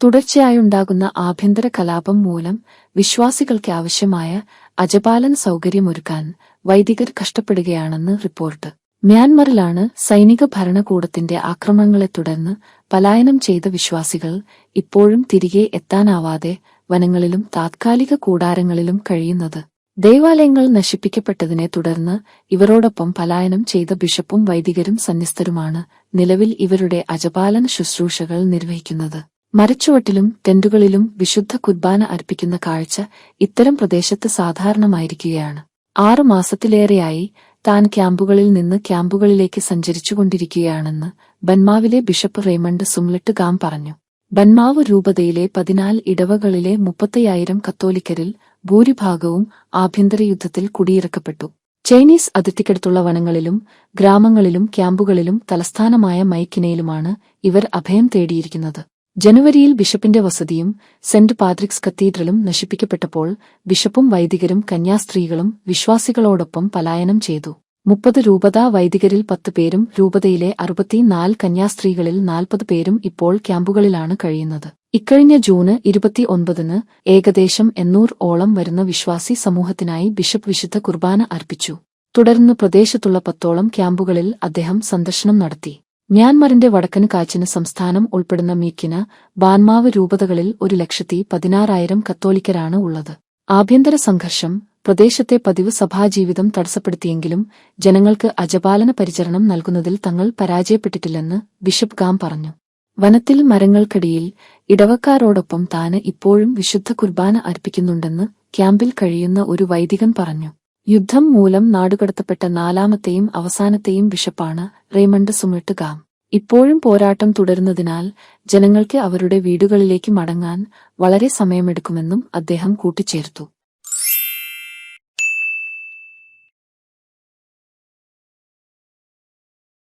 തുടർച്ചയായുണ്ടാകുന്ന ആഭ്യന്തര കലാപം മൂലം വിശ്വാസികൾക്ക് ആവശ്യമായ അജപാലന സൗകര്യമൊരുക്കാൻ വൈദികർ കഷ്ടപ്പെടുകയാണെന്ന് റിപ്പോർട്ട്. മ്യാൻമറിലാണ് സൈനിക ഭരണകൂടത്തിന്റെ ആക്രമണങ്ങളെ തുടർന്ന് പലായനം ചെയ്ത വിശ്വാസികൾ ഇപ്പോഴും തിരികെ എത്താനാവാതെ വനങ്ങളിലും താത്കാലിക കൂടാരങ്ങളിലും കഴിയുന്നത്. ദേവാലയങ്ങൾ നശിപ്പിക്കപ്പെട്ടതിനെ തുടർന്ന് ഇവരോടൊപ്പം പലായനം ചെയ്ത ബിഷപ്പും വൈദികരും സന്യസ്തരുമാണ് നിലവിൽ ഇവരുടെ അജപാലന ശുശ്രൂഷകൾ നിർവഹിക്കുന്നത്. മരച്ചുവട്ടിലും ടെന്റുകളിലും വിശുദ്ധ കുർബാന അർപ്പിക്കുന്ന കാഴ്ച ഇത്തരം പ്രദേശത്ത് സാധാരണമായിരിക്കുകയാണ്. 6 മാസത്തിലേറെയായി താൻ ക്യാമ്പുകളിൽ നിന്ന് ക്യാമ്പുകളിലേക്ക് സഞ്ചരിച്ചുകൊണ്ടിരിക്കുകയാണെന്ന് ബൻമാവിലെ ബിഷപ്പ് റേമണ്ട് സുംലെട്ട് ഗാം പറഞ്ഞു. ബൻമാവ് രൂപതയിലെ 14 ഇടവകളിലെ 30,000 കത്തോലിക്കരിൽ ഭൂരിഭാഗവും ആഭ്യന്തര യുദ്ധത്തിൽ കുടിയിറക്കപ്പെട്ടു. ചൈനീസ് അതിർത്തിക്കടുത്തുള്ള വനങ്ങളിലും ഗ്രാമങ്ങളിലും ക്യാമ്പുകളിലും തലസ്ഥാനമായ മൈക്കിനയിലുമാണ് ഇവർ അഭയം തേടിയിരിക്കുന്നത്. ജനുവരിയിൽ ബിഷപ്പിന്റെ വസതിയും സെന്റ് പാട്രിക്സ് കത്തീഡ്രലും നശിപ്പിക്കപ്പെട്ടപ്പോൾ ബിഷപ്പും വൈദികരും കന്യാസ്ത്രീകളും വിശ്വാസികളോടൊപ്പം പലായനം ചെയ്തു. 30 രൂപതാ വൈദികരിൽ 10 പേരും രൂപതയിലെ 64 കന്യാസ്ത്രീകളിൽ 40 പേരും ഇപ്പോൾ ക്യാമ്പുകളിലാണ് കഴിയുന്നത്. ഇക്കഴിഞ്ഞ ജൂൺ 29-ന് ഏകദേശം 800-ഓളം വരുന്ന വിശ്വാസി സമൂഹത്തിനായി ബിഷപ്പ് വിശുദ്ധ കുർബാന അർപ്പിച്ചു. തുടർന്ന് പ്രദേശത്തുള്ള 10ഓളം ക്യാമ്പുകളിൽ അദ്ദേഹം സന്ദർശനം നടത്തി. മ്യാൻമറിന്റെ വടക്കൻ കാച്ചിന് സംസ്ഥാനം ഉൾപ്പെടുന്ന മീക്കിന്, ബാൻമാവ് രൂപതകളിൽ 1,16,000 കത്തോലിക്കരാണ് ഉള്ളത്. ആഭ്യന്തര സംഘർഷം പ്രദേശത്തെ പതിവ് സഭാജീവിതം തടസ്സപ്പെടുത്തിയെങ്കിലും ജനങ്ങൾക്ക് അജപാലന പരിചരണം നൽകുന്നതിൽ തങ്ങൾ പരാജയപ്പെട്ടിട്ടില്ലെന്ന് ബിഷപ്പ് ഗാം പറഞ്ഞു. വനത്തിൽ മരങ്ങൾക്കടിയിൽ ഇടവക്കാരോടൊപ്പം താന് ഇപ്പോഴും വിശുദ്ധ കുർബാന അർപ്പിക്കുന്നുണ്ടെന്ന് ക്യാമ്പിൽ കഴിയുന്ന ഒരു വൈദികൻ പറഞ്ഞു. യുദ്ധം മൂലം നാടുകടത്തപ്പെട്ട 4ാമത്തെയും അവസാനത്തെയും ബിഷപ്പാണ് റേമണ്ട് സുംലെട്ട് ഗാം. ഇപ്പോഴും പോരാട്ടം തുടരുന്നതിനാൽ ജനങ്ങൾക്ക് അവരുടെ വീടുകളിലേക്ക് മടങ്ങാൻ വളരെ സമയമെടുക്കുമെന്നും അദ്ദേഹം കൂട്ടിച്ചേർത്തു.